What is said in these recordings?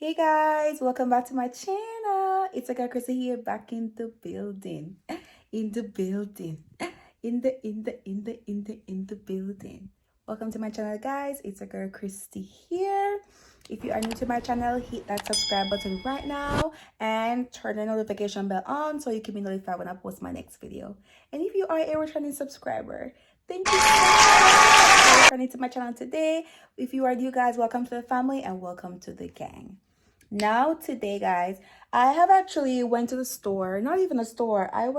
Hey guys, welcome back to my channel. It's like Chrissy here, back in the building. In the building. In the building. Welcome to my channel, guys. It's a girl Christy here. If you are new to my channel, hit that subscribe button right now and turn the notification bell on so you can be notified when I post my next video. And if you are a returning subscriber, thank you so much for returning to my channel today. If you are new, guys, welcome to the family and welcome to the gang. Now today, guys, I have actually went to the store, not even a store. I have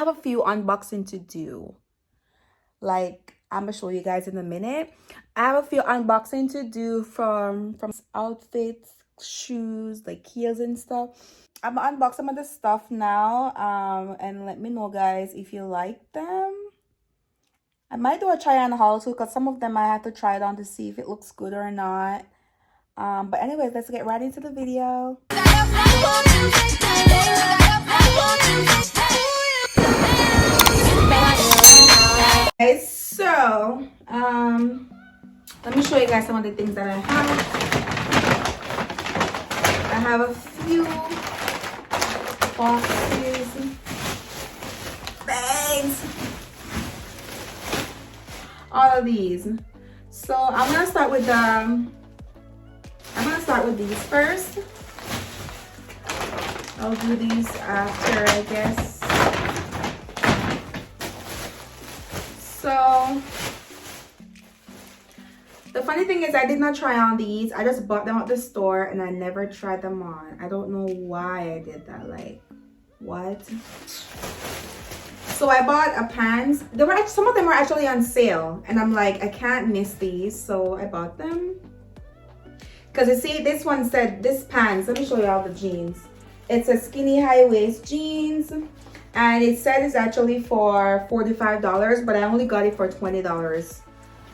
a few unboxing to do. Like, I'm gonna show you guys in a minute. I have a few unboxing to do from outfits, shoes, like heels and stuff. I'm gonna unbox some of the stuff now. And let me know, guys, if you like them. I might do a try on haul too, because some of them I have to try it on to see if it looks good or not. But anyways, let's get right into the video. Guys, so let me show you guys some of the things that I have. I have a few boxes, bags, all of these. So I'm gonna start with these first. I'll do these after, I guess. So the funny thing is I did not try on these. I just bought them at the store and I never tried them on. I don't know why I did that. Like, what? So I bought a pants. Some of them were actually on sale and I'm like, I can't miss these, so I bought them. Because you see, this one said, this pants, let me show you all the jeans. It's a skinny high waist jeans. And it said it's actually for $45, but I only got it for $20.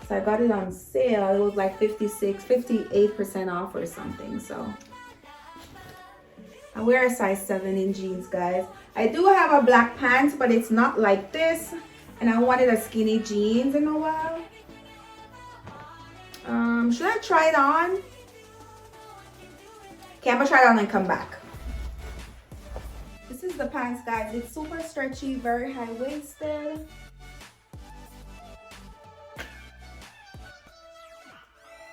So I got it on sale. It was like 58% off or something. So I wear a size 7 in jeans, guys. I do have a black pants, but it's not like this. And I wanted a skinny jeans in a while. Should I try it on? Okay, I'm gonna try it on and come back. This is the pants, guys. It's super stretchy, very high-waisted.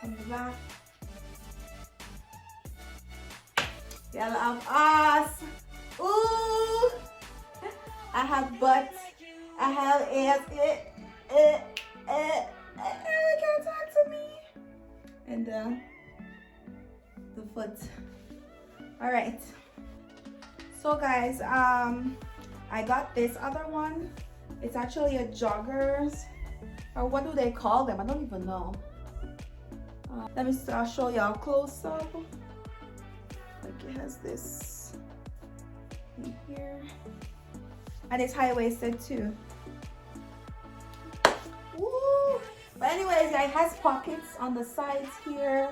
And the back. Yeah, I have ass. Ooh! I have butt. I have ass. Can't talk to me. And the foot. All right. So guys, I got this other one. It's actually a joggers, or what do they call them? I don't even know. Let me show y'all close up. Like, it has this in here, and it's high-waisted too. Woo! But anyways, it has pockets on the sides here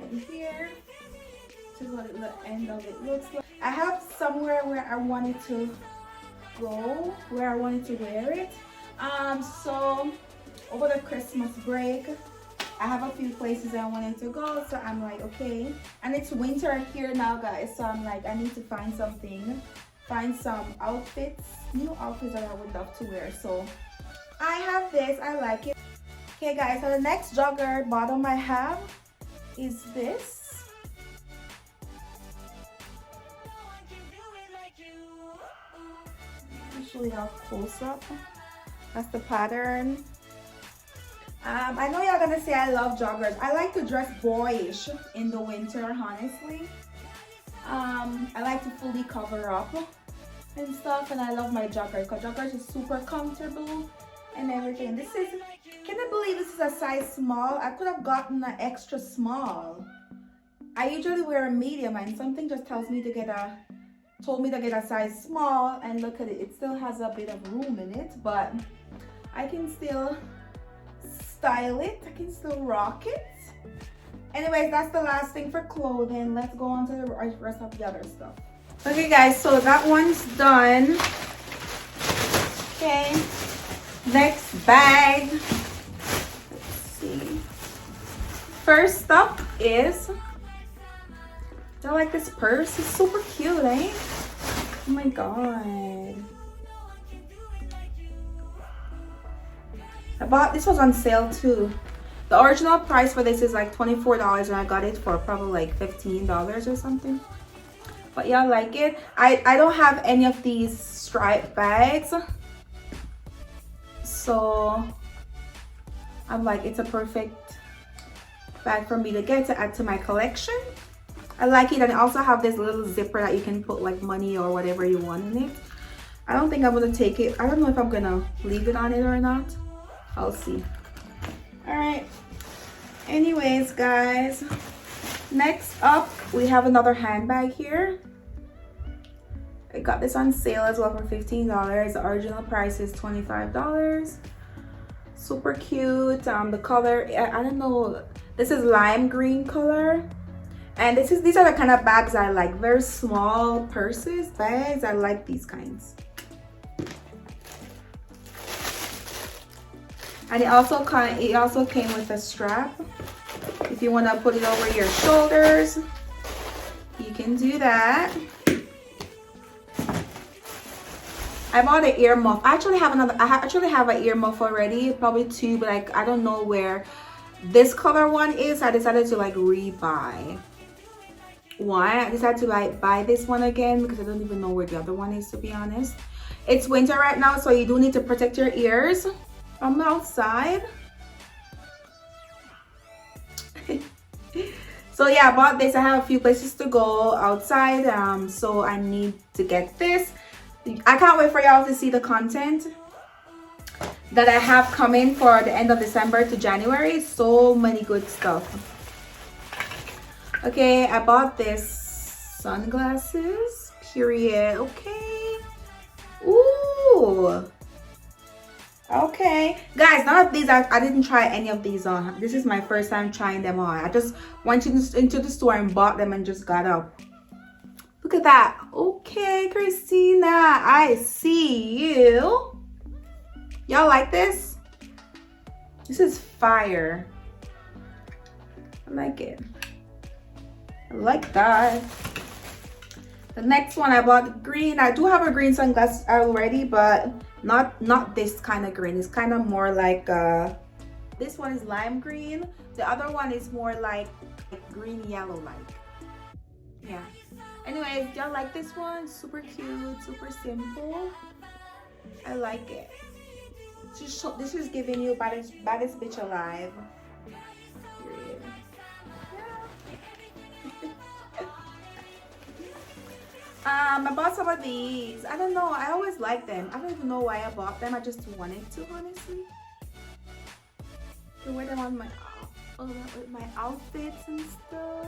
and here. This is what the end of it looks like. I have somewhere where I wanted to go, where I wanted to wear it. So over the Christmas break, I have a few places I wanted to go. So I'm like, okay. And it's winter here now, guys. So I'm like, I need to find some outfits, new outfits that I would love to wear. So I have this. I like it. Okay, guys. So the next jogger bottom I have is this. Actually, how close up. That's the pattern. I know y'all gonna say I love joggers. I like to dress boyish in the winter, honestly. I like to fully cover up and stuff, and I love my joggers because joggers is super comfortable and everything. This is, can I believe this is a size small? I could have gotten an extra small. I usually wear a medium, and something just told me to get a size small, and look at it. It still has a bit of room in it, but I can still style it. I can still rock it. Anyways, that's the last thing for clothing. Let's go on to the rest of the other stuff. Okay, guys, so that one's done. Okay, next bag. Let's see. First up is, I like this purse. It's super cute, eh? Oh my god. This was on sale too. The original price for this is like $24 and I got it for probably like $15 or something. But yeah, I like it. I don't have any of these striped bags. So I'm like, it's a perfect bag for me to get to add to my collection. I like it, and I also have this little zipper that you can put like money or whatever you want in it. I don't think I'm gonna take it. I don't know if I'm gonna leave it on it or not. I'll see. All right. Anyways, guys, next up we have another handbag here. I got this on sale as well for $15. The original price is $25. Super cute. The color, I don't know. This is lime green color. And these are the kind of bags I like. Very small purses, bags. I like these kinds. And it also came with a strap. If you want to put it over your shoulders, you can do that. I bought an earmuff. I actually have an earmuff already, probably two, but like I don't know where this color one is. I decided to like rebuy one. I decided to like buy this one again because I don't even know where the other one is, to be honest. It's winter right now, so you do need to protect your ears from the outside. So yeah, I bought this. I have a few places to go outside, so I need to get this. I can't wait for y'all to see the content that I have coming for the end of December to January. So many good stuff. Okay, I bought this sunglasses, period. Okay. Ooh. Okay. Guys, none of these, I didn't try any of these on. This is my first time trying them on. I just went into the store and bought them and just got up. Look at that. Okay, Christina, I see you. Y'all like this? This is fire. I like it. I like that. The next one, I bought green. I do have a green sunglasses already, but not this kind of green. It's kind of more like this one is lime green. The other one is more like green yellow like. Yeah. Anyways, y'all like this one? Super cute, super simple. I like it. This is giving you baddest bitch alive. Period. Yeah. I bought some of these. I don't know. I always like them. I don't even know why I bought them. I just wanted to, honestly. To wear them on with my outfits and stuff.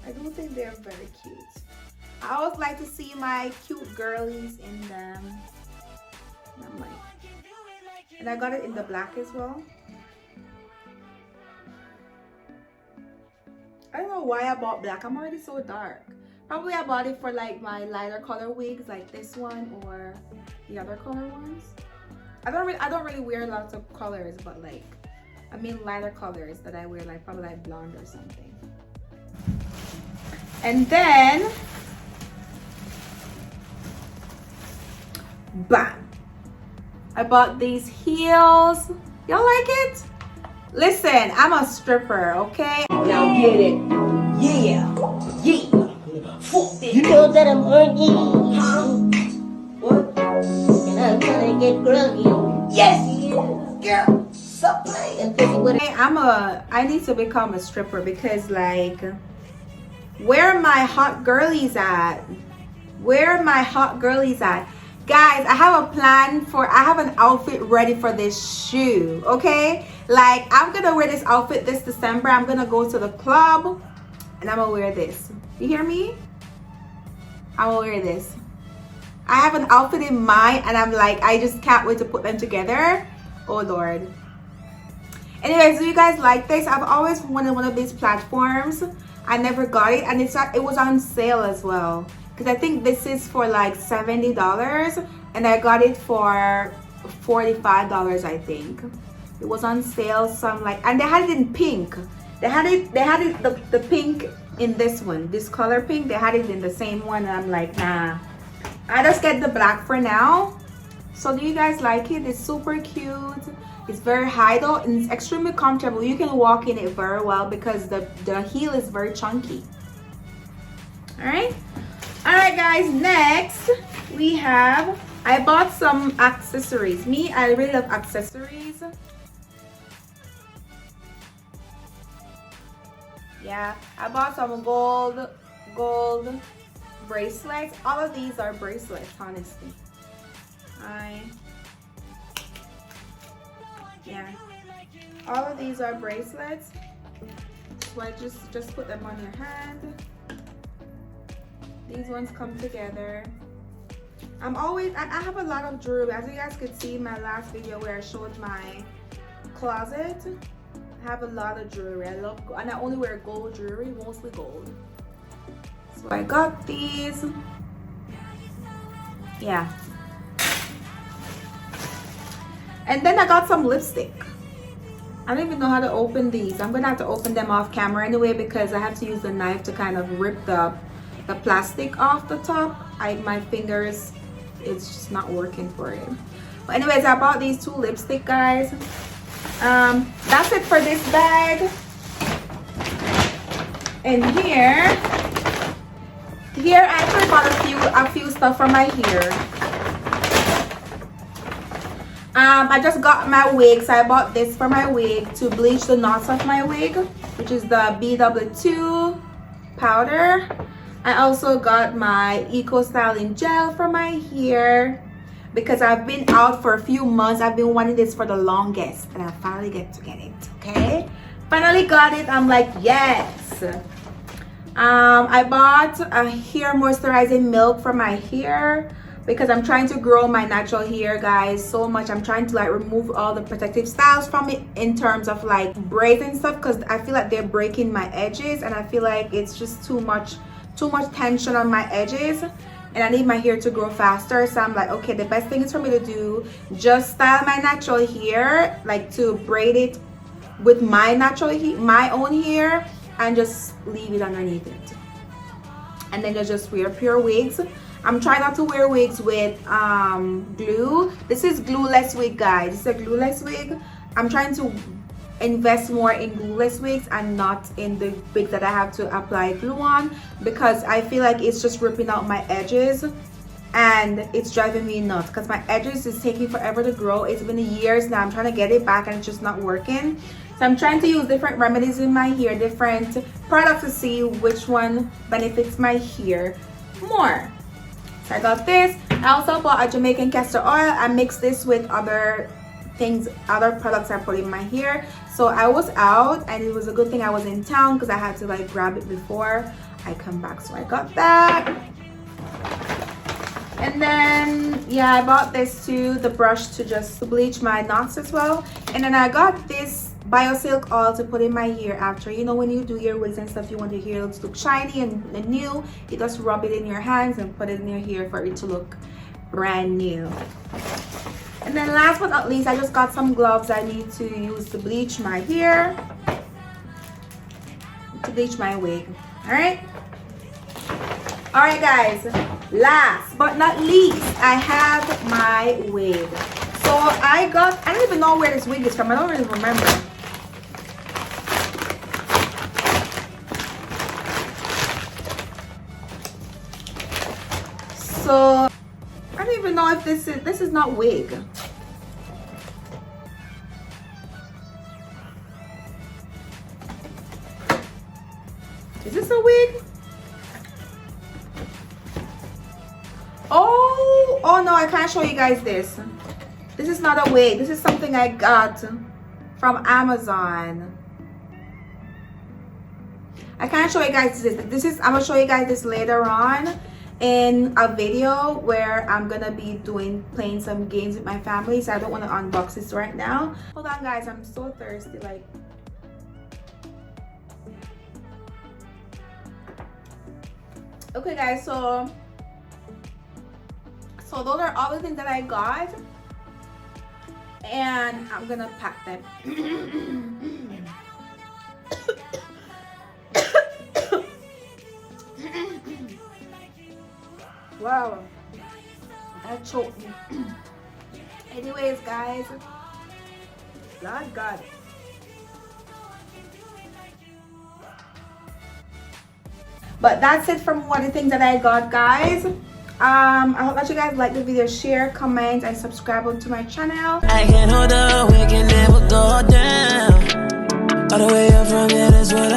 I do think they're very cute. I always like to see my cute girlies in them. And I'm like, and I got it in the black as well. I don't know why I bought black. I'm already so dark. Probably I bought it for like my lighter color wigs, like this one or the other color ones. I don't really wear lots of colors, but like I mean lighter colors that I wear, like probably like blonde or something. And then, bam! I bought these heels. Y'all like it? Listen, I'm a stripper, okay? Now get it. Yeah. Yeah. Fuck this. You know that I'm horny. Huh? What? And I'm trying to get groggy. Yes. Girl. Stop playing. I need to become a stripper because like, where are my hot girlies at? Where are my hot girlies at? Guys, I have a plan I have an outfit ready for this shoe, okay? Like, I'm gonna wear this outfit this December. I'm gonna go to the club and I'm gonna wear this. You hear me? I'm gonna wear this. I have an outfit in mind and I'm like, I just can't wait to put them together. Oh Lord. Anyways, do you guys like this? I've always wanted one of these platforms. I never got it, and it was on sale as well. Because I think this is for like $70 and I got it for $45, I think. It was on sale. So I'm like, and they had it in pink. They had it the pink in this one, this color pink. They had it in the same one, and I'm like, nah, I just get the black for now. So do you guys like it? It's super cute. It's very high though, and it's extremely comfortable. You can walk in it very well because the heel is very chunky. All right guys, next we have, I bought some accessories. I really love accessories. Yeah, I bought some gold bracelets. All of these are bracelets, honestly. Yeah, all of these are bracelets. So I just put them on your hand. These ones come together. I have a lot of jewelry. As you guys could see in my last video where I showed my closet, I have a lot of jewelry. I love, and I only wear gold jewelry, mostly gold. So I got these. Yeah. And then I got some lipstick. I don't even know how to open these. I'm gonna have to open them off camera anyway because I have to use the knife to kind of rip the plastic off the top. My fingers, it's just not working for it. But anyways, I bought these two lipstick, guys. That's it for this bag. And here I actually bought a few stuff for my hair. I just got my wig, so I bought this for my wig to bleach the knots of my wig, which is the BW2 powder. I also got my Eco Styling Gel for my hair because I've been out for a few months. I've been wanting this for the longest, and I finally get it, okay? Finally got it. I'm like, yes. I bought a hair moisturizing milk for my hair because I'm trying to grow my natural hair, guys, so much. I'm trying to like remove all the protective styles from it in terms of like braids and stuff because I feel like they're breaking my edges, and I feel like it's just too much tension on my edges, and I need my hair to grow faster. So I'm like, okay, the best thing is for me to do just style my natural hair, like to braid it with my natural hair, my own hair, and just leave it underneath it, and then just wear pure wigs. I'm trying not to wear wigs with glue. This is glueless wig, guys. This is a glueless wig. I'm trying to invest more in glueless wigs and not in the wigs that I have to apply glue on because I feel like it's just ripping out my edges and it's driving me nuts because my edges is taking forever to grow. It's been years now. I'm trying to get it back and it's just not working. So I'm trying to use different remedies in my hair, different products to see which one benefits my hair more. So I got this. I also bought a Jamaican castor oil. I mixed this with other things, other products I put in my hair. So I was out, and it was a good thing I was in town because I had to like grab it before I come back. So I got that. And then yeah, I bought this too, the brush to just bleach my knots as well. And then I got this Biosilk oil to put in my hair after, you know, when you do your wigs and stuff, you want your hair to look shiny and new. You just rub it in your hands and put it in your hair for it to look brand new. And then last but not least, I just got some gloves I need to use to bleach my hair, to bleach my wig. All right guys, last but not least, I have my wig. So I don't even know where this wig is from. I don't really remember. So I don't even know if this is not wig. Is this a wig? Oh no, I can't show you guys this. This is not a wig. This is something I got from Amazon. I can't show you guys this. I'm gonna show you guys this later on in a video where I'm gonna be playing some games with my family, so I don't want to unbox this right now. Hold on guys, I'm so thirsty. Like, okay guys, so those are all the things that I got. and I'm gonna pack them. Wow, that choked me. Anyways, guys, Lord God. But that's it from one of the things that I got, guys. I hope that you guys like the video, share, comment, and subscribe onto my channel. I can hold up, we can never go down. All the way up from here, that's what I